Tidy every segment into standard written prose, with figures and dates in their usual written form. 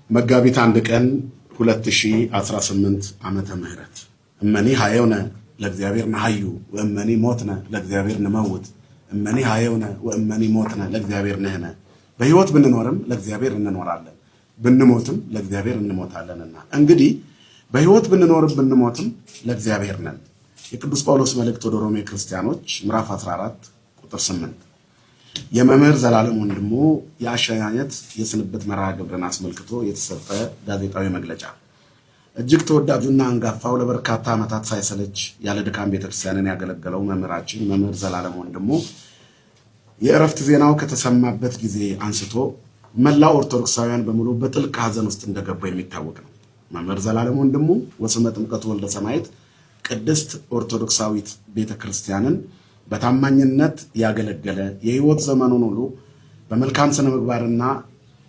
መጋቢት 1 ቀን 2018 ዓመተ ምህረት እመኒ ሃየውነ ለእግዚአብሔር ነሐዩ ወእመኒ ሞትነ ለእግዚአብሔር ንመውት እመኒ ሃየውነ ወእመኒ ሞትነ ለእግዚአብሔር ነህነ። በህይወት ብንኖርም ለእግዚአብሔር እንኖራለን፣ ብንሞትም ለእግዚአብሔር እንሞታለንና እንግዲህ በህይወት ብንኖርም ብንሞትም ለእግዚአብሔር ነን። የቅዱስ ጳውሎስ መልእክት ወደ ሮሜ ክርስቲያኖች ምዕራፍ 14 ቁጥር 8። የመምህር ዘላለም ወንድሙ የአሸኛኘት የስንብት መርሃ ግብርን አስመልክቶ የተሰጠ ጋዜጣዊ መግለጫ። እጅግ ተወዳጁና አንጋፋው ለበርካታ ዓመታት ሳይሰለች ያለ ድካም ቤተክርስቲያንን ያገለገለው መምህራችን መምህር ዘላለም ወንድሙ የእረፍት ዜናው ከተሰማበት ጊዜ አንስቶ መላው ኦርቶዶክሳውያን በሙሉ በጥልቅ ሐዘን ውስጥ እንደገቡ የሚታወቅ ነው። መምህር ዘላለም ወንድሙ ወስመ ጥምቀቱ ወልደ ሰማዕት ቅድስት ኦርቶዶክሳዊት ቤተክርስቲያንን በታማኝነት ያገለገለ የህይወት ዘመኑን ሁሉ በመልካም ስነ ምግባርና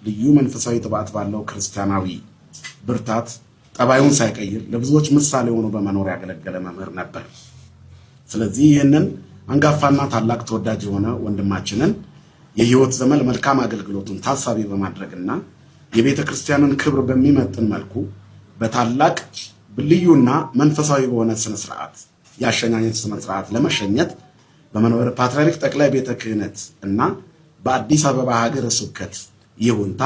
ልዩ መንፈሳዊ ጥባት ባለው ክርስቲያናዊ ብርታት ጠባዩን ሳይቀይር ለብዙዎች ምሳሌ ሆኖ በመኖር ያገለገለ መምህር ነበር። ስለዚህ ይህንን አንጋፋና ታላቅ ተወዳጅ የሆነ ወንድማችንን የህይወት ዘመን መልካም አገልግሎቱን ታሳቢ በማድረግና የቤተ ክርስቲያንን ክብር በሚመጥን መልኩ በታላቅ ልዩና መንፈሳዊ በሆነ ስነ ስርዓት የአሸኛኘት ስነ ስርዓት ለመሸኘት በመንበረ ፓትርያርክ ጠቅላይ ቤተ ክህነት እና በአዲስ አበባ ሀገረ ስብከት ይሁንታ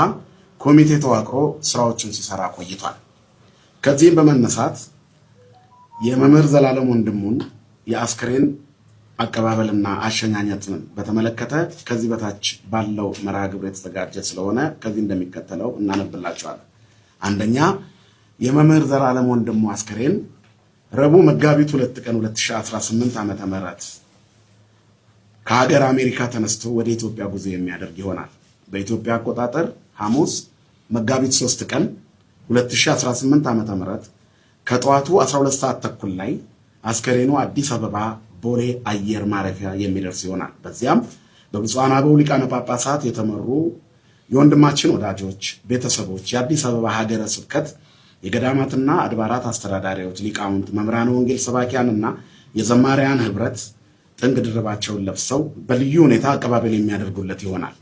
ኮሚቴ ተዋቅሮ ስራዎችን ሲሰራ ቆይቷል። ከዚህም በመነሳት የመምህር ዘላለም ወንድሙን የአስክሬን አቀባበልና አሸኛኘትን በተመለከተ ከዚህ በታች ባለው መርሃ ግብር የተዘጋጀ ስለሆነ ከዚህ እንደሚከተለው እናነብላችኋለን። አንደኛ፣ የመምህር ዘላለም ወንድሙ አስክሬን ረቡዕ መጋቢት 2 ቀን 2018 ዓመተ ምህረት ከሀገር አሜሪካ ተነስቶ ወደ ኢትዮጵያ ጉዞ የሚያደርግ ይሆናል። በኢትዮጵያ አቆጣጠር ሐሙስ መጋቢት 3 ቀን 2018 ዓመተ ምህረት ከጠዋቱ 12 ሰዓት ተኩል ላይ አስከሬኑ አዲስ አበባ ቦሌ አየር ማረፊያ የሚደርስ ይሆናል። በዚያም በብፁዓን አበው ሊቃነ ጳጳሳት የተመሩ የወንድማችን ወዳጆች፣ ቤተሰቦች፣ የአዲስ አበባ ሀገረ ስብከት የገዳማትና አድባራት አስተዳዳሪዎች፣ ሊቃውንት፣ መምህራነ ወንጌል ሰባኪያንና የዘማሪያን ህብረት ጥንግ ድርባቸውን ለብሰው በልዩ ሁኔታ አቀባበል የሚያደርጉለት ይሆናል።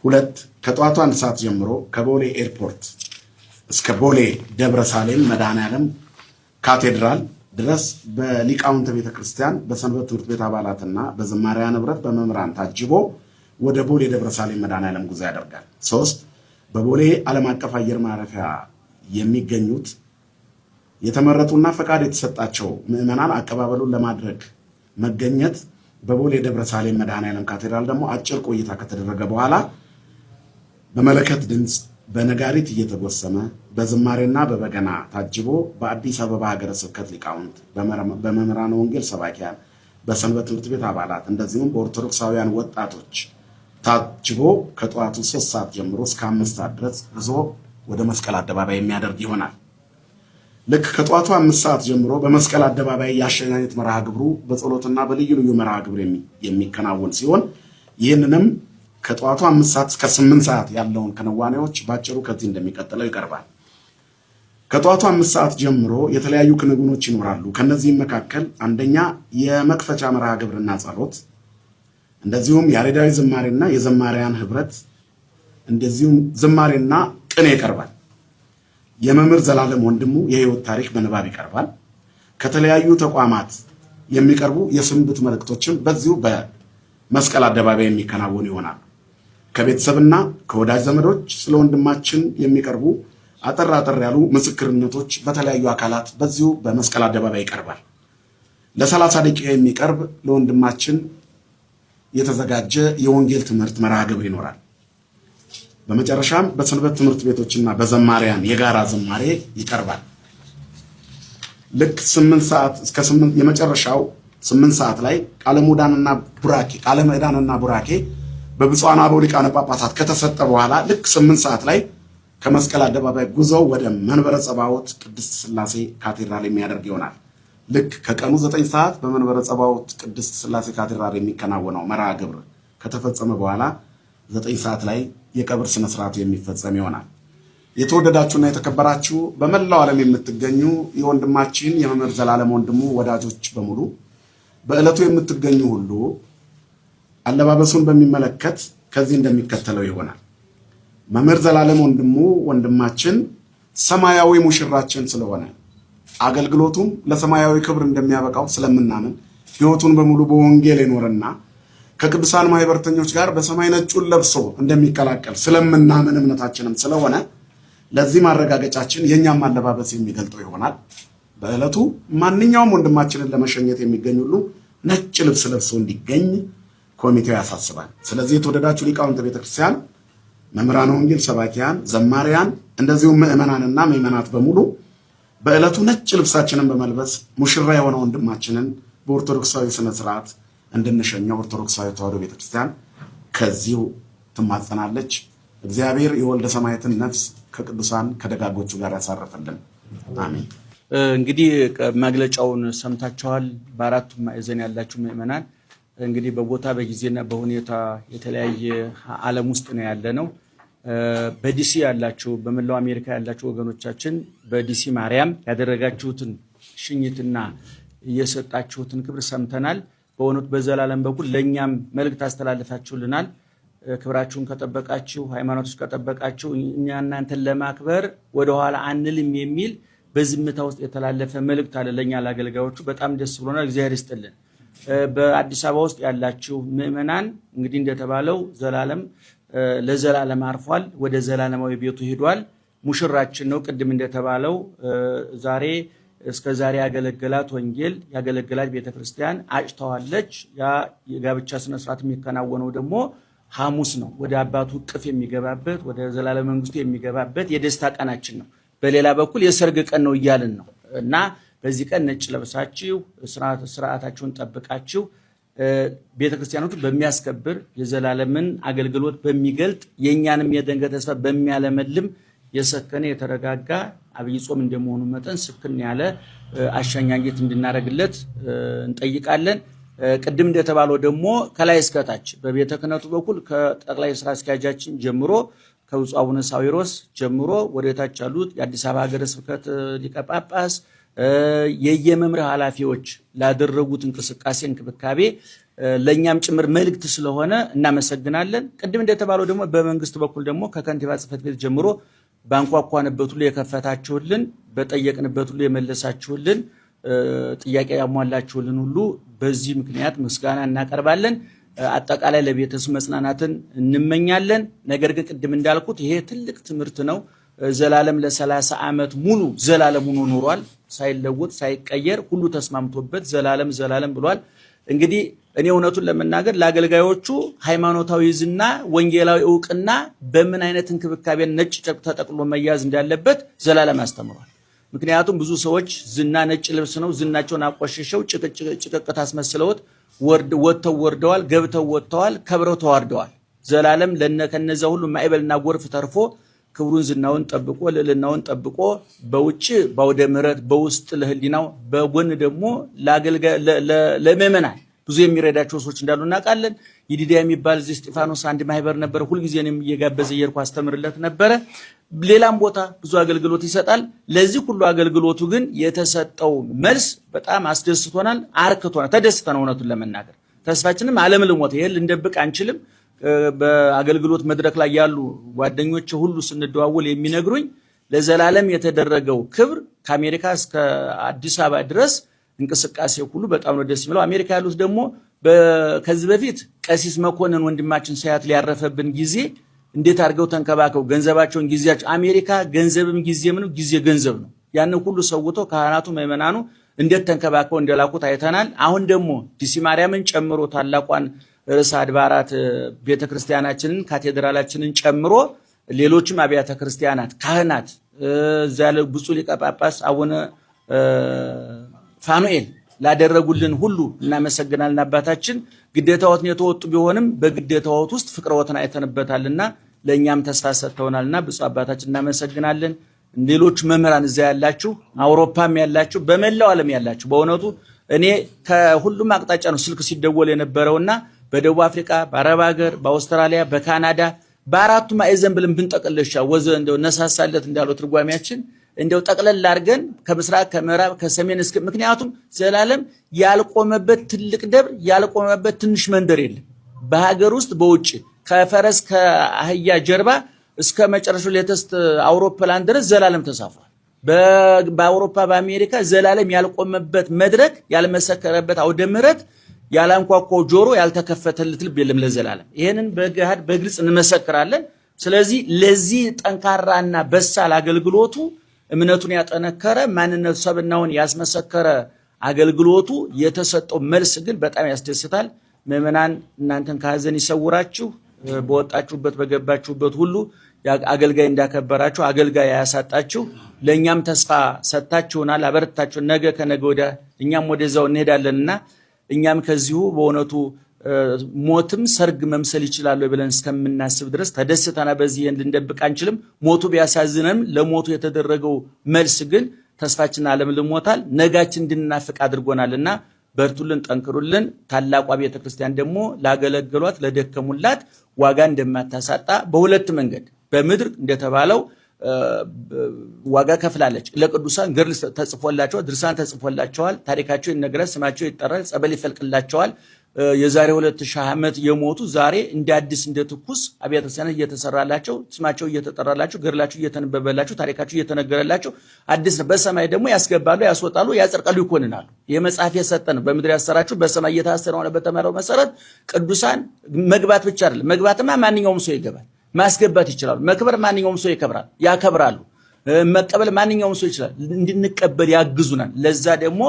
2 ከጠዋቱ 1 ሰዓት ጀምሮ ከቦሌ ኤርፖርት እስከ ቦሌ ደብረ ሳሌም መድኃኔዓለም ካቴድራል ድረስ በሊቃውንተ ቤተክርስቲያን በሰንበት ትምህርት ቤት አባላትና በዘማሪያን ህብረት በመምህራን ታጅቦ ወደ ቦሌ ደብረ ሳሌም መድኃኔዓለም ጉዞ ያደርጋል። 3 በቦሌ ዓለም አቀፍ አየር ማረፊያ የሚገኙት የተመረጡና ፈቃድ የተሰጣቸው ምዕመናን አቀባበሉን ለማድረግ መገኘት በቦሌ ደብረ ሳሌም መድኃኔዓለም ካቴድራል ደግሞ አጭር ቆይታ ከተደረገ በኋላ በመለከት ድምፅ በነጋሪት እየተጎሰመ በዝማሬና በበገና ታጅቦ በአዲስ አበባ ሀገረ ስብከት ሊቃውንት፣ በመምህራነ ወንጌል ሰባኪያን፣ በሰንበት ትምህርት ቤት አባላት እንደዚሁም በኦርቶዶክሳውያን ወጣቶች ታጅቦ ከጠዋቱ 3 ሰዓት ጀምሮ እስከ 5 ሰዓት ድረስ ጉዞ ወደ መስቀል አደባባይ የሚያደርግ ይሆናል። ልክ ከጠዋቱ 5 ሰዓት ጀምሮ በመስቀል አደባባይ የአሸኛኘት መርሃ ግብሩ በጸሎትና በልዩ ልዩ መርሃ ግብር የሚከናወን ሲሆን ይህንንም ከጠዋቱ 5 ሰዓት እስከ 8 ሰዓት ያለውን ክንዋኔዎች ባጭሩ ከዚህ እንደሚቀጥለው ይቀርባል። ከጠዋቱ 5 ሰዓት ጀምሮ የተለያዩ ክንውኖች ይኖራሉ። ከነዚህም መካከል አንደኛ የመክፈቻ መርሃ ግብርና ጸሎት፣ እንደዚሁም ያሬዳዊ ዝማሬና የዘማሪያን ህብረት እንደዚሁም ዝማሬና ቅኔ ይቀርባል። የመምህር ዘላለም ወንድሙ የህይወት ታሪክ በንባብ ይቀርባል። ከተለያዩ ተቋማት የሚቀርቡ የስንብት መልእክቶችም በዚሁ በመስቀል አደባባይ የሚከናወኑ ይሆናል። ከቤተሰብና ከወዳጅ ዘመዶች ስለ ወንድማችን የሚቀርቡ አጠር ያሉ ምስክርነቶች በተለያዩ አካላት በዚሁ በመስቀል አደባባይ ይቀርባል። ለ30 ደቂቃ የሚቀርብ ለወንድማችን የተዘጋጀ የወንጌል ትምህርት መርሃ ግብር ይኖራል። በመጨረሻም በሰንበት ትምህርት ቤቶችና በዘማሪያን የጋራ ዝማሬ ይቀርባል። ልክ 8 ሰዓት እስከ 8 የመጨረሻው 8 ሰዓት ላይ ቃለ ምዕዳንና ቡራኬ በብፁዓን አበው ሊቃነ ጳጳሳት ከተሰጠ በኋላ ልክ 8 ሰዓት ላይ ከመስቀል አደባባይ ጉዞው ወደ መንበረ ጸባዖት ቅድስት ሥላሴ ካቴድራል የሚያደርግ ይሆናል። ልክ ከቀኑ 9 ሰዓት በመንበረ ጸባዖት ቅድስት ሥላሴ ካቴድራል የሚከናወነው መርሃ ግብር ከተፈጸመ በኋላ 9 ሰዓት ላይ የቀብር ስነ ስርዓቱ የሚፈጸም ይሆናል። የተወደዳችሁና የተከበራችሁ በመላው ዓለም የምትገኙ የወንድማችን የመምህር ዘላለም ወንድሙ ወዳጆች በሙሉ በዕለቱ የምትገኙ ሁሉ አለባበሱን በሚመለከት ከዚህ እንደሚከተለው ይሆናል። መምህር ዘላለም ወንድማችን ሰማያዊ ሙሽራችን ስለሆነ አገልግሎቱም ለሰማያዊ ክብር እንደሚያበቃው ስለምናምን ሕይወቱን በሙሉ በወንጌል የኖረና ከቅዱሳን ማህበርተኞች ጋር በሰማይ ነጩን ለብሶ እንደሚቀላቀል ስለምናምን እምነታችንም ስለሆነ ለዚህ ማረጋገጫችን የኛም አለባበስ የሚገልጠው ይሆናል። በእለቱ ማንኛውም ወንድማችንን ለመሸኘት የሚገኝ ሁሉ ነጭ ልብስ ለብሶ እንዲገኝ ኮሚቴው ያሳስባል። ስለዚህ የተወደዳችሁ ሊቃውንተ ቤተክርስቲያን፣ መምህራነ ወንጌል፣ ሰባኪያን፣ ዘማሪያን እንደዚሁም ምዕመናንና ምዕመናት በሙሉ በእለቱ ነጭ ልብሳችንን በመልበስ ሙሽራ የሆነ ወንድማችንን በኦርቶዶክሳዊ ስነ ስርዓት እንድንሸኘው ኦርቶዶክሳዊ ተዋሕዶ ቤተክርስቲያን ከዚሁ ትማጸናለች። እግዚአብሔር የወልደ ሰማያትን ነፍስ ከቅዱሳን ከደጋጎቹ ጋር ያሳረፈልን፣ አሜን። እንግዲህ መግለጫውን ሰምታችኋል። በአራቱም ማዕዘን ያላችሁ ምዕመናን እንግዲህ በቦታ በጊዜና በሁኔታ የተለያየ ዓለም ውስጥ ነው ያለነው። በዲሲ ያላችሁ በመላው አሜሪካ ያላችሁ ወገኖቻችን በዲሲ ማርያም ያደረጋችሁትን ሽኝትና የሰጣችሁትን ክብር ሰምተናል። በእውነቱ በዘላለም በኩል ለኛም መልእክት አስተላልፋችሁልናል። ክብራችሁን ከጠበቃችሁ፣ ሃይማኖቶች ከጠበቃችሁ እኛ እናንተን ለማክበር ወደኋላ አንልም የሚል በዝምታ ውስጥ የተላለፈ መልእክት አለ ለኛ ለአገልጋዮቹ። በጣም ደስ ብሎናል። እግዚአብሔር ይስጥልን። በአዲስ አበባ ውስጥ ያላችሁ ምዕመናን እንግዲህ እንደተባለው ዘላለም ለዘላለም አርፏል፣ ወደ ዘላለማዊ ቤቱ ሄዷል። ሙሽራችን ነው። ቅድም እንደተባለው ዛሬ እስከ ዛሬ ያገለገላት ወንጌል ያገለገላት ቤተክርስቲያን አጭተዋለች። ያ የጋብቻ ስነ ስርዓት የሚከናወነው ደግሞ ሐሙስ ነው። ወደ አባቱ እቅፍ የሚገባበት ወደ ዘላለም መንግስቱ የሚገባበት የደስታ ቀናችን ነው። በሌላ በኩል የሰርግ ቀን ነው እያልን ነው እና በዚህ ቀን ነጭ ለብሳችሁ ስርዓታችሁን ጠብቃችሁ ቤተክርስቲያኖቹ በሚያስከብር የዘላለምን አገልግሎት በሚገልጥ የኛንም የደንገ ተስፋ በሚያለመልም የሰከነ የተረጋጋ አብይ ጾም እንደመሆኑ መጠን ስክን ያለ አሻኛኘት እንድናረግለት እንጠይቃለን። ቅድም እንደተባለው ደግሞ ከላይ እስከታች በቤተ ክህነቱ በኩል ከጠቅላይ ስራ አስኪያጃችን ጀምሮ ከብፁዕ አቡነ ሳዊሮስ ጀምሮ ወደታች ያሉት የአዲስ አበባ ሀገረ ስብከት ሊቀ ጳጳስ የየመምሪያ ኃላፊዎች ላደረጉት እንቅስቃሴ እንክብካቤ ለኛም ጭምር መልእክት ስለሆነ እናመሰግናለን። ቅድም እንደተባለው ደግሞ በመንግስት በኩል ደግሞ ከከንቲባ ጽሕፈት ቤት ጀምሮ ባንኳኳንበት ሁሉ የከፈታችሁልን፣ በጠየቅንበት ሁሉ የመለሳችሁልን፣ ጥያቄ ያሟላችሁልን ሁሉ በዚህ ምክንያት ምስጋና እናቀርባለን። አጠቃላይ ለቤተሰብ መጽናናትን እንመኛለን። ነገር ግን ቅድም እንዳልኩት ይሄ ትልቅ ትምህርት ነው። ዘላለም ለ30 ዓመት ሙሉ ዘላለም ሆኖ ኖሯል። ሳይለወጥ ሳይቀየር ሁሉ ተስማምቶበት ዘላለም ብሏል። እንግዲህ እኔ እውነቱን ለመናገር ለአገልጋዮቹ ሃይማኖታዊ ዝና ወንጌላዊ ዕውቅና በምን አይነት እንክብካቤ ነጭ ጨርቅ ተጠቅሎ መያዝ እንዳለበት ዘላለም አስተምሯል። ምክንያቱም ብዙ ሰዎች ዝና ነጭ ልብስ ነው፣ ዝናቸውን አቆሸሸው ጭቅቅት አስመስለውት ወጥተው ወርደዋል፣ ገብተው ወጥተዋል፣ ከብረው ተዋርደዋል። ዘላለም ከነዛ ሁሉ ማዕበልና ጎርፍ ተርፎ ክብሩን ዝናውን ጠብቆ ልዕልናውን ጠብቆ በውጭ ባውደ ምሕረት በውስጥ ለህሊናው በጎን ደግሞ ለምዕመናን ብዙ የሚረዳቸው ሰዎች እንዳሉ እናውቃለን። ይዲዲያ የሚባል እዚህ እስጢፋኖስ አንድ ማህበር ነበር። ሁልጊዜ እኔም እየጋበዘ እየሄድኩ አስተምርለት ነበረ። ሌላም ቦታ ብዙ አገልግሎት ይሰጣል። ለዚህ ሁሉ አገልግሎቱ ግን የተሰጠው መልስ በጣም አስደስቶናል፣ አርክቶናል፣ ተደስተናል። እውነቱን ለመናገር ተስፋችንም አለምልሞት ይሄን ልንደብቅ አንችልም። በአገልግሎት መድረክ ላይ ያሉ ጓደኞች ሁሉ ስንደዋወል የሚነግሩኝ ለዘላለም የተደረገው ክብር ከአሜሪካ እስከ አዲስ አበባ ድረስ እንቅስቃሴ ሁሉ በጣም ነው ደስ የሚለው። አሜሪካ ያሉት ደግሞ ከዚህ በፊት ቀሲስ መኮንን ወንድማችን ሳያት ሊያረፈብን ጊዜ እንዴት አድርገው ተንከባከው ገንዘባቸውን ጊዜያቸው አሜሪካ ገንዘብም ጊዜም ነው፣ ጊዜ ገንዘብ ነው። ያን ሁሉ ሰውተው ካህናቱ ምዕመናኑ እንዴት ተንከባከው እንደላኩት አይተናል። አሁን ደግሞ ዲሲ ማርያምን ጨምሮ ታላቋን ርዕሰ አድባራት ቤተክርስቲያናችንን ካቴድራላችንን ጨምሮ ሌሎችም አብያተ ክርስቲያናት ካህናት እዛ ያለ ብፁዕ ሊቀ ጳጳስ አቡነ ፋኑኤል ላደረጉልን ሁሉ እናመሰግናለን። አባታችን ግዴታዎትን የተወጡ ቢሆንም በግዴታዎት ውስጥ ፍቅረዎትን አይተንበታልና ለኛም ተስፋ ሰጥተውናልና ብፁዕ አባታችን እናመሰግናለን። ሌሎች መምህራን እዛ ያላችሁ አውሮፓም ያላችሁ በመላው ዓለም ያላችሁ በእውነቱ እኔ ከሁሉም አቅጣጫ ነው ስልክ ሲደወል የነበረውና በደቡብ አፍሪካ፣ በአረብ ሀገር፣ በአውስትራሊያ፣ በካናዳ በአራቱ ማዕዘን ብለን ብንጠቅልሻ ወዘ እንደው ነሳሳለት እንዳለው ትርጓሜያችን እንደው ጠቅለል አድርገን ከምስራቅ ከምዕራብ ከሰሜን እስከ ምክንያቱም ዘላለም ያልቆመበት ትልቅ ደብር ያልቆመበት ትንሽ መንደር የለም። በሀገር ውስጥ በውጭ ከፈረስ ከአህያ ጀርባ እስከ መጨረሻው ሌተስት አውሮፕላን ድረስ ዘላለም ተሳፍሯል። በአውሮፓ በአሜሪካ ዘላለም ያልቆመበት መድረክ ያልመሰከረበት አውደ ምህረት ያላንኳኳው ጆሮ ያልተከፈተለት ልብ የለም ለዘላለም። ይሄንን በገሃድ በግልጽ እንመሰክራለን። ስለዚህ ለዚህ ጠንካራና በሳል አገልግሎቱ እምነቱን ያጠነከረ ማንነቱ ሰብናውን ያስመሰከረ አገልግሎቱ የተሰጠው መልስ ግን በጣም ያስደስታል። ምዕመናን እናንተን ከሐዘን ይሰውራችሁ። በወጣችሁበት በገባችሁበት ሁሉ አገልጋይ እንዳከበራችሁ አገልጋይ ያሳጣችሁ። ለኛም ተስፋ ሰጣችሁናል፣ አበረታችሁ። ነገ ከነገ ወዲያ እኛም ወደዛው እንሄዳለንና እኛም ከዚሁ በእውነቱ ሞትም ሰርግ መምሰል ይችላል ብለን እስከምናስብ ድረስ ተደስተና በዚህ ልንደብቅ አንችልም። ሞቱ ቢያሳዝነንም ለሞቱ የተደረገው መልስ ግን ተስፋችን አለምልሞታል፣ ነጋችን እንድናፍቅ አድርጎናልና በርቱልን፣ ጠንክሩልን። ታላቋ ቤተክርስቲያን ደግሞ ላገለገሏት ለደከሙላት ዋጋ እንደማታሳጣ በሁለት መንገድ በምድር እንደተባለው ዋጋ ከፍላለች። ለቅዱሳን ገድል ተጽፎላቸዋል፣ ድርሳን ተጽፎላቸዋል፣ ታሪካቸው ይነገራል፣ ስማቸው ይጠራል፣ ጸበል ይፈልቅላቸዋል። የዛሬ 2000 ዓመት የሞቱ ዛሬ እንደ አዲስ እንደ ትኩስ አብያተ ክርስቲያናት እየተሰራላቸው ስማቸው እየተጠራላቸው ገድላቸው እየተነበበላቸው ታሪካቸው እየተነገረላቸው አዲስ ነው። በሰማይ ደግሞ ያስገባሉ፣ ያስወጣሉ፣ ያጸድቃሉ፣ ይኮንናሉ። የመጽሐፍ የሰጠን በምድር ያሰራችሁ በሰማይ እየታሰረው ነው በተማረው መሰረት ቅዱሳን መግባት ብቻ አይደለም። መግባትማ ማንኛውም ሰው ይገባል፣ ማስገባት ይችላሉ። መክበር ማንኛውም ሰው ይከብራል፣ ያከብራሉ። መቀበል ማንኛውም ሰው ይችላል። እንድንቀበል ያግዙናል። ለዛ ደግሞ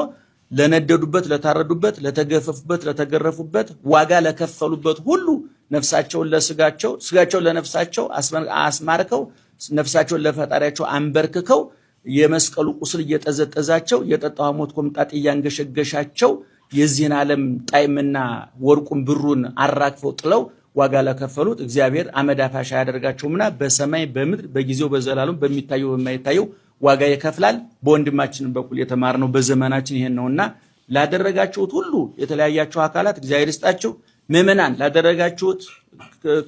ለነደዱበት፣ ለታረዱበት፣ ለተገፈፉበት፣ ለተገረፉበት ዋጋ ለከፈሉበት ሁሉ ነፍሳቸውን ለስጋቸው ስጋቸውን ለነፍሳቸው አስማርከው ነፍሳቸውን ለፈጣሪያቸው አንበርክከው የመስቀሉ ቁስል እየጠዘጠዛቸው የጠጣው ሐሞት ኮምጣጤ እያንገሸገሻቸው የዚህን ዓለም ጣዕምና ወርቁን ብሩን አራግፈው ጥለው ዋጋ ለከፈሉት እግዚአብሔር አመድ አፋሽ ያደርጋቸውምና በሰማይ በምድር በጊዜው በዘላለም በሚታየው በማይታየው ዋጋ ይከፍላል። በወንድማችን በኩል የተማርነው በዘመናችን ይሄን ነውና ላደረጋችሁት ሁሉ የተለያያችሁ አካላት እግዚአብሔር ይስጣችሁ። ምዕመናን ላደረጋችሁት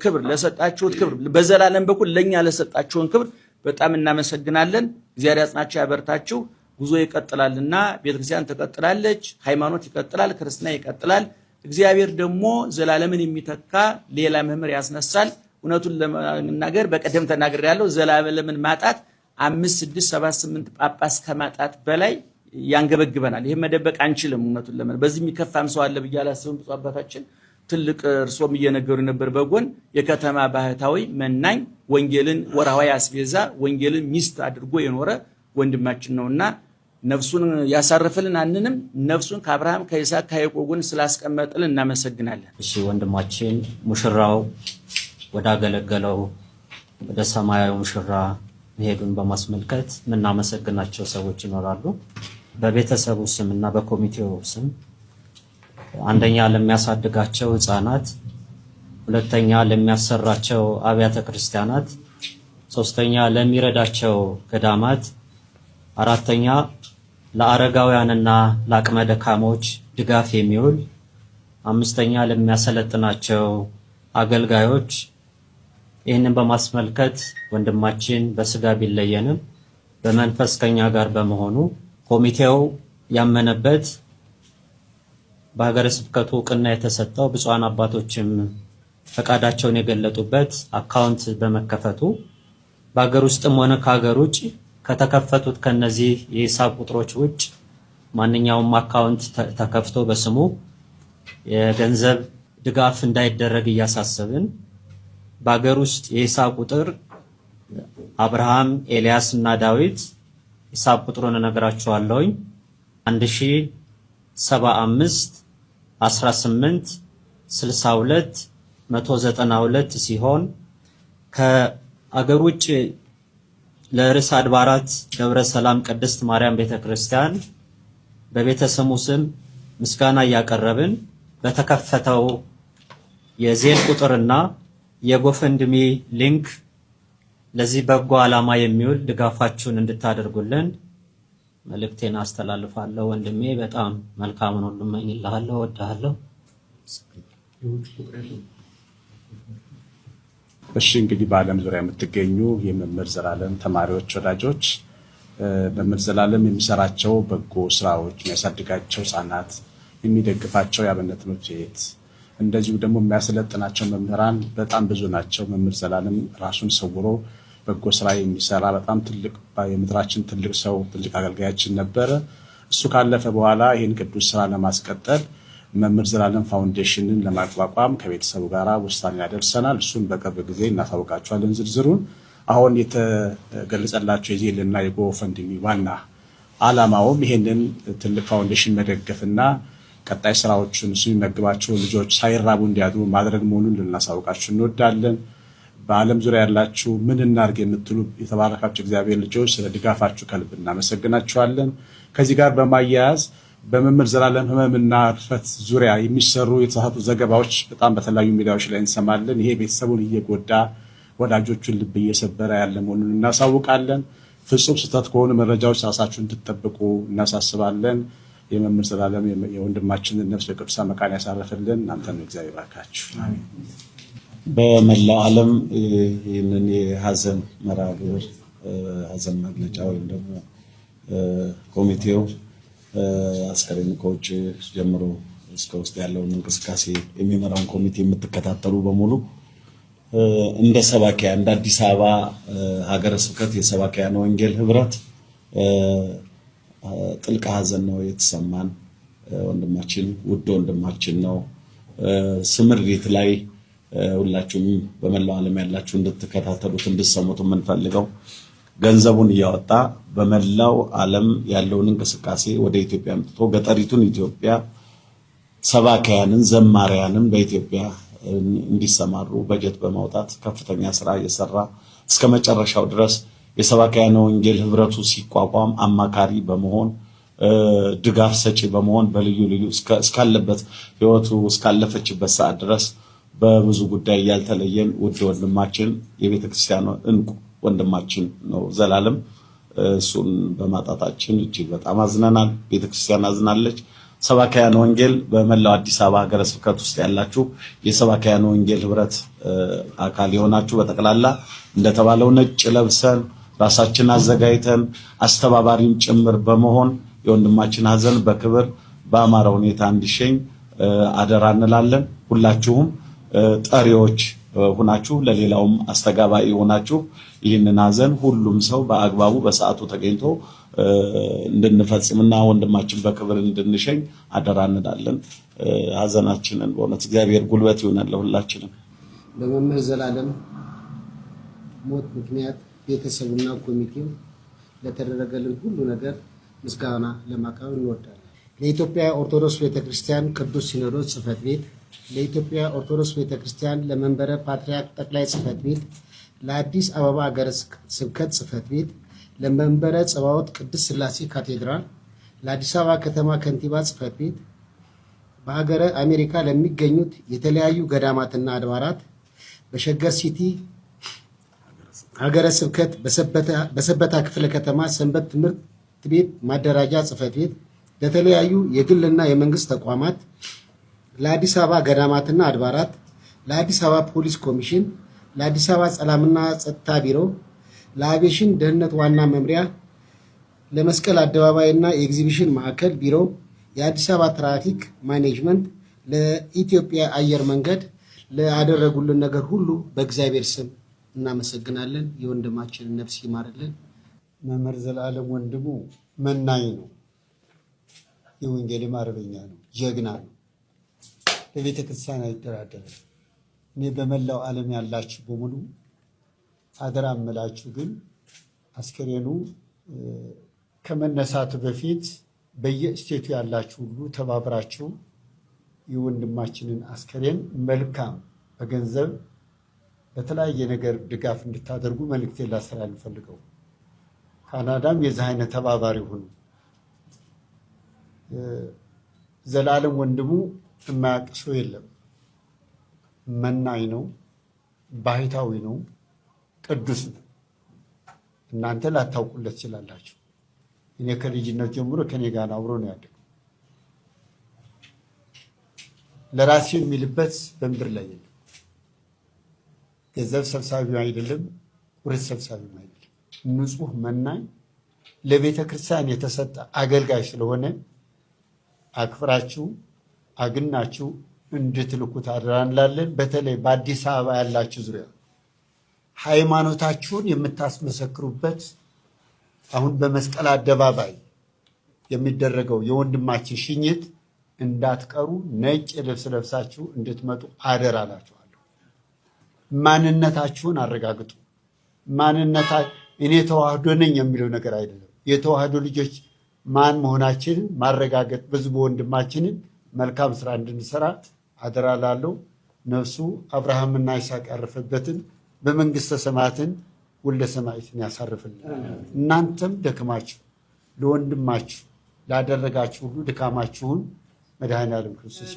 ክብር፣ ለሰጣችሁት ክብር፣ በዘላለም በኩል ለኛ ለሰጣችሁን ክብር በጣም እናመሰግናለን። እግዚአብሔር ያጽናችሁ፣ ያበርታችሁ። ጉዞ ይቀጥላልና ቤተክርስቲያን ትቀጥላለች፣ ሃይማኖት ይቀጥላል፣ ክርስትና ይቀጥላል። እግዚአብሔር ደግሞ ዘላለምን የሚተካ ሌላ መምህር ያስነሳል። እውነቱን ለመናገር በቀደም ተናግሬያለሁ። ዘላለምን ማጣት 5፣ 6፣ 7፣ 8 ጳጳስ ከማጣት በላይ ያንገበግበናል። ይሄ መደበቅ አንችልም። እውነቱን ለምን በዚህ የሚከፋም ሰው አለ ብዬ አላስብም። ብፁዕ አባታችን ትልቅ እርሶም እየነገሩ ነበር። በጎን የከተማ ባህታዊ መናኝ ወንጌልን ወርሃዊ አስቤዛ ወንጌልን ሚስት አድርጎ የኖረ ወንድማችን ነውና ነፍሱን ያሳርፍልን አንንም። ነፍሱን ከአብርሃም ከይስሐቅ ከያዕቆብ ጎን ስላስቀመጠልን እናመሰግናለን። እሺ ወንድማችን ሙሽራው ወዳገለገለው ወደ ሰማያዊ ሙሽራ መሄዱን በማስመልከት የምናመሰግናቸው ሰዎች ይኖራሉ። በቤተሰቡ ስም እና በኮሚቴው ስም አንደኛ ለሚያሳድጋቸው ህፃናት፣ ሁለተኛ ለሚያሰራቸው አብያተ ክርስቲያናት፣ ሶስተኛ ለሚረዳቸው ገዳማት፣ አራተኛ ለአረጋውያንና ለአቅመ ደካሞች ድጋፍ የሚውል፣ አምስተኛ ለሚያሰለጥናቸው አገልጋዮች ይህንን በማስመልከት ወንድማችን በስጋ ቢለየንም በመንፈስ ከኛ ጋር በመሆኑ ኮሚቴው ያመነበት በሀገረ ስብከቱ እውቅና የተሰጠው ብፁዓን አባቶችም ፈቃዳቸውን የገለጡበት አካውንት በመከፈቱ በሀገር ውስጥም ሆነ ከሀገር ውጭ ከተከፈቱት ከነዚህ የሂሳብ ቁጥሮች ውጭ ማንኛውም አካውንት ተከፍቶ በስሙ የገንዘብ ድጋፍ እንዳይደረግ እያሳሰብን በሀገር ውስጥ የሂሳብ ቁጥር አብርሃም፣ ኤልያስ እና ዳዊት ሂሳብ ቁጥሩን እነግራችኋለሁኝ 1075 18 62 192 ሲሆን ከአገር ውጭ ለርዕሰ አድባራት ደብረ ሰላም ቅድስት ማርያም ቤተክርስቲያን በቤተሰሙ ስም ምስጋና እያቀረብን በተከፈተው የዜል ቁጥርና የጎፈንድሚ ሊንክ ለዚህ በጎ ዓላማ የሚውል ድጋፋችሁን እንድታደርጉልን መልእክቴን አስተላልፋለሁ። ወንድሜ በጣም መልካም ነው። ልመኝልሃለሁ፣ ወዳለሁ። እሺ እንግዲህ በዓለም ዙሪያ የምትገኙ የመምህር ዘላለም ተማሪዎች ወዳጆች መምህር ዘላለም የሚሰራቸው በጎ ስራዎች፣ የሚያሳድጋቸው ህፃናት፣ የሚደግፋቸው የአብነት ትምህርት ቤት እንደዚሁ ደግሞ የሚያሰለጥናቸው መምህራን በጣም ብዙ ናቸው። መምህር ዘላለም ራሱን ሰውሮ በጎ ስራ የሚሰራ በጣም ትልቅ የምድራችን ትልቅ ሰው ትልቅ አገልጋያችን ነበረ። እሱ ካለፈ በኋላ ይህን ቅዱስ ስራ ለማስቀጠል መምህር ዘላለም ፋውንዴሽንን ለማቋቋም ከቤተሰቡ ጋር ውሳኔ ያደርሰናል። እሱን በቅርብ ጊዜ እናሳውቃቸዋለን ዝርዝሩን። አሁን የተገለጸላቸው የዜልና የጎፈንድሚ ዋና ዓላማውም ይሄንን ትልቅ ፋውንዴሽን መደገፍና ቀጣይ ስራዎችን እሱ የሚመግባቸው ልጆች ሳይራቡ እንዲያድሩ ማድረግ መሆኑን ልናሳውቃችሁ እንወዳለን። በዓለም ዙሪያ ያላችሁ ምን እናድርግ የምትሉ የተባረካችሁ እግዚአብሔር ልጆች ስለ ድጋፋችሁ ከልብ እናመሰግናችኋለን። ከዚህ ጋር በማያያዝ በመምህር ዘላለም ህመምና እርፈት ዙሪያ የሚሰሩ የተሳሳቱ ዘገባዎች በጣም በተለያዩ ሚዲያዎች ላይ እንሰማለን። ይሄ ቤተሰቡን እየጎዳ ወዳጆቹን ልብ እየሰበረ ያለ መሆኑን እናሳውቃለን። ፍጹም ስህተት ከሆኑ መረጃዎች ራሳችሁን እንድትጠብቁ እናሳስባለን። የመምህር ዘላለም የወንድማችንን ነፍስ በቅዱሳን መካን ያሳረፍልን። እናንተን እግዚአብሔር ይባርካችሁ። በመላው ዓለም ይህንን የሀዘን መርሃ ግብር ሀዘን መግለጫ ወይም ደግሞ ኮሚቴው አስከሬን ከውጭ ጀምሮ እስከ ውስጥ ያለውን እንቅስቃሴ የሚመራውን ኮሚቴ የምትከታተሉ በሙሉ እንደ ሰባኪያ እንደ አዲስ አበባ ሀገረ ስብከት የሰባኪያን ወንጌል ህብረት ጥልቅ ሀዘን ነው የተሰማን። ወንድማችን ውድ ወንድማችን ነው። ስምሪት ላይ ሁላችሁም በመላው ዓለም ያላችሁ እንድትከታተሉት እንድትሰሙት የምንፈልገው ገንዘቡን እያወጣ በመላው ዓለም ያለውን እንቅስቃሴ ወደ ኢትዮጵያ አምጥቶ ገጠሪቱን ኢትዮጵያ ሰባኪያንን ዘማሪያንን በኢትዮጵያ እንዲሰማሩ በጀት በማውጣት ከፍተኛ ስራ እየሰራ እስከ መጨረሻው ድረስ የሰባኪያን ወንጌል ህብረቱ ሲቋቋም አማካሪ በመሆን ድጋፍ ሰጪ በመሆን በልዩ ልዩ እስካለበት ህይወቱ እስካለፈችበት ሰዓት ድረስ በብዙ ጉዳይ ያልተለየን ውድ ወንድማችን የቤተክርስቲያን እንቁ ወንድማችን ነው ዘላለም። እሱን በማጣታችን እጅግ በጣም አዝነናል። ቤተክርስቲያን አዝናለች። ሰባኪያን ወንጌል በመላው አዲስ አበባ ሀገረ ስብከት ውስጥ ያላችሁ የሰባኪያን ወንጌል ህብረት አካል የሆናችሁ በጠቅላላ እንደተባለው ነጭ ለብሰን ራሳችን አዘጋጅተን አስተባባሪም ጭምር በመሆን የወንድማችን ሀዘን በክብር በአማራ ሁኔታ እንዲሸኝ አደራ እንላለን። ሁላችሁም ጠሪዎች ሆናችሁ ለሌላውም አስተጋባይ ሆናችሁ ይህንን ሀዘን ሁሉም ሰው በአግባቡ በሰዓቱ ተገኝቶ እንድንፈጽምና ወንድማችን በክብር እንድንሸኝ አደራ እንላለን። ሀዘናችንን በእውነት እግዚአብሔር ጉልበት ይሆናል ለሁላችንም። በመምህር ዘላለም ሞት ምክንያት ቤተሰቡና ኮሚቴው ለተደረገልን ሁሉ ነገር ምስጋና ለማቅረብ እንወዳለን። ለኢትዮጵያ ኦርቶዶክስ ቤተክርስቲያን ቅዱስ ሲኖዶስ ጽሕፈት ቤት፣ ለኢትዮጵያ ኦርቶዶክስ ቤተክርስቲያን ለመንበረ ፓትርያርክ ጠቅላይ ጽሕፈት ቤት፣ ለአዲስ አበባ ሀገረ ስብከት ጽሕፈት ቤት፣ ለመንበረ ጸባዖት ቅድስት ሥላሴ ካቴድራል፣ ለአዲስ አበባ ከተማ ከንቲባ ጽሕፈት ቤት፣ በሀገረ አሜሪካ ለሚገኙት የተለያዩ ገዳማትና አድባራት፣ በሸገር ሲቲ ሀገረ ስብከት በሰበታ ክፍለ ከተማ ሰንበት ትምህርት ቤት ማደራጃ ጽሕፈት ቤት፣ ለተለያዩ የግልና የመንግስት ተቋማት፣ ለአዲስ አበባ ገዳማትና አድባራት፣ ለአዲስ አበባ ፖሊስ ኮሚሽን፣ ለአዲስ አበባ ሰላምና ጸጥታ ቢሮ፣ ለአቪዬሽን ደህንነት ዋና መምሪያ፣ ለመስቀል አደባባይና የኤግዚቢሽን ማዕከል ቢሮ፣ የአዲስ አበባ ትራፊክ ማኔጅመንት፣ ለኢትዮጵያ አየር መንገድ ለአደረጉልን ነገር ሁሉ በእግዚአብሔር ስም እናመሰግናለን። የወንድማችንን ነፍስ ይማርልን። መምህር ዘላለም ወንድሙ መናኝ ነው። የወንጌልም አርበኛ ነው። ጀግና ነው። በቤተ ክርስቲያን አይደራደርም። እኔ በመላው ዓለም ያላችሁ በሙሉ አደራ እምላችሁ ግን አስከሬኑ ከመነሳቱ በፊት በየስቴቱ ያላችሁ ሁሉ ተባብራችሁ የወንድማችንን አስከሬን መልካም በገንዘብ በተለያየ ነገር ድጋፍ እንድታደርጉ መልእክቴን ላስተላልፍ ፈልገው። ካናዳም የዚህ አይነት ተባባሪ ሁኑ። ዘላለም ወንድሙ የማያውቅ ሰው የለም። መናኝ ነው፣ ባህታዊ ነው፣ ቅዱስ ነው። እናንተ ላታውቁለት ትችላላችሁ። እኔ ከልጅነት ጀምሮ ከኔ ጋር አብሮ ነው ያደገው። ለራሴ የሚልበት በምድር ላይ የለም። ገንዘብ ሰብሳቢም አይደለም፣ ውርስ ሰብሳቢም አይደለም። ንጹህ መናኝ ለቤተ ክርስቲያን የተሰጠ አገልጋይ ስለሆነ አክብራችሁ አግናችሁ እንድትልኩት አደራ እንላለን። በተለይ በአዲስ አበባ ያላችሁ ዙሪያ ሃይማኖታችሁን የምታስመሰክሩበት አሁን በመስቀል አደባባይ የሚደረገው የወንድማችን ሽኝት እንዳትቀሩ ነጭ ልብስ ለብሳችሁ እንድትመጡ አደራ እላችኋለሁ። ማንነታችሁን አረጋግጡ። እኔ ተዋህዶ ነኝ የሚለው ነገር አይደለም። የተዋህዶ ልጆች ማን መሆናችንን ማረጋገጥ በህዝቡ ወንድማችንን መልካም ስራ እንድንሰራ አደራ ላለው ነፍሱ አብርሃምና ይስሐቅ ያረፈበትን በመንግስተ ሰማያትን ወልደ ሰማያትን ያሳርፍልን። እናንተም ደክማችሁ ለወንድማችሁ ላደረጋችሁ ሁሉ ድካማችሁን መድኃኔዓለም ክርስቶስ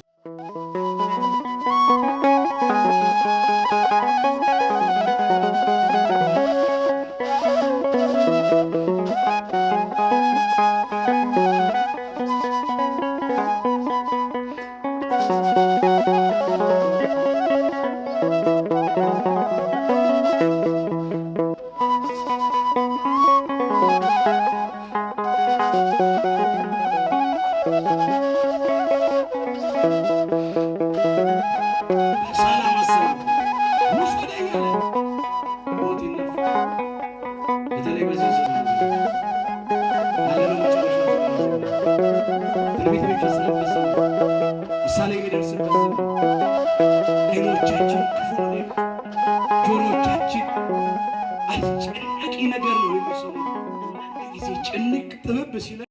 ጆሮቻችን አስጨናቂ ነገር ነው የሚሰሙት። ጊዜ ጭንቅ ጥብብ ሲለ